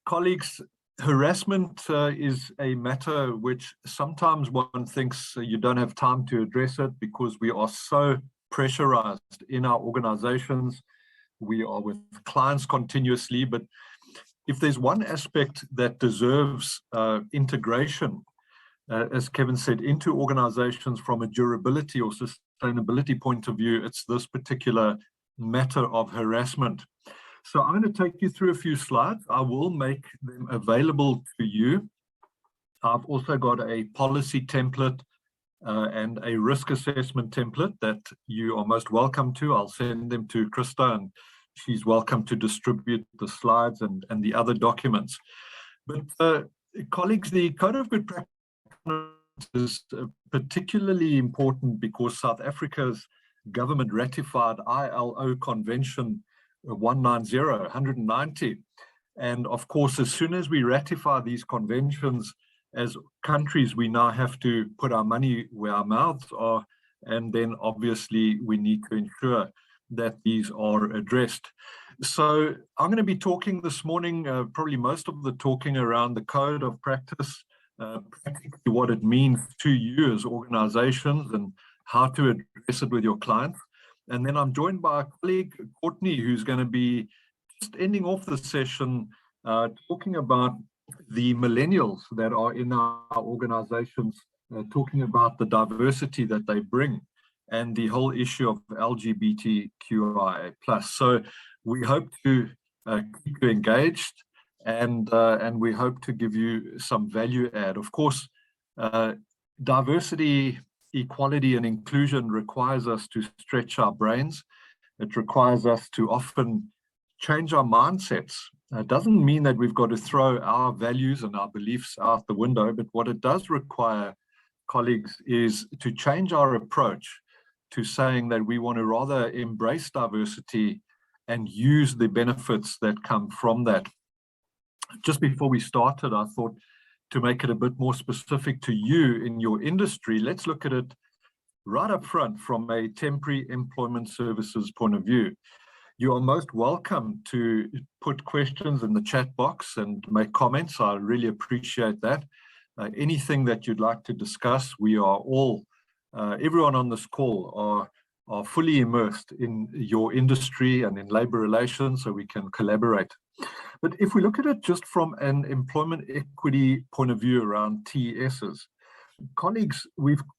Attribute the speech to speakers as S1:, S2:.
S1: Colleagues, harassment is a matter which sometimes one thinks you don't have time to address it because we are so pressurized in our organizations. We are with clients continuously, but if there's one aspect that deserves integration, as Kevin said, into organizations from a durability or sustainability point of view, it's this particular matter of harassment. So I'm going to take you through a few slides. I will make them available to you. I've also got a policy template and a risk assessment template that you are most welcome to. I'll send them to Krista, and she's welcome to distribute the slides and the other documents. But colleagues, the Code of Good Practice is particularly important because South Africa's government ratified ILO Convention 190. And of course, as soon as we ratify these conventions as countries, we now have to put our money where our mouths are. And then obviously we need to ensure that these are addressed. So I'm going to be talking this morning, probably most of the talking around the Code of Practice, practically what it means to you as organizations and how to address it with your clients. And then I'm joined by a colleague, Courtney, who's going to be just ending off the session talking about the millennials that are in our organizations, talking about the diversity that they bring and the whole issue of LGBTQIA+. So we hope to keep you engaged and we hope to give you some value add. Of course, diversity, equality and inclusion requires us to stretch our brains. It requires us to often change our mindsets. It doesn't mean that we've got to throw our values and our beliefs out the window, but what it does require, colleagues, is to change our approach to saying that we want to rather embrace diversity and use the benefits that come from that. Just before we started, I thought, to make it a bit more specific to you in your industry, let's look at it right up front from a temporary employment services point of view. You are most welcome to put questions in the chat box and make comments. I really appreciate that. Anything that you'd like to discuss, we are all, everyone on this call are fully immersed in your industry and in labor relations, so we can collaborate. But if we look at it just from an employment equity point of view around TESs, colleagues, we've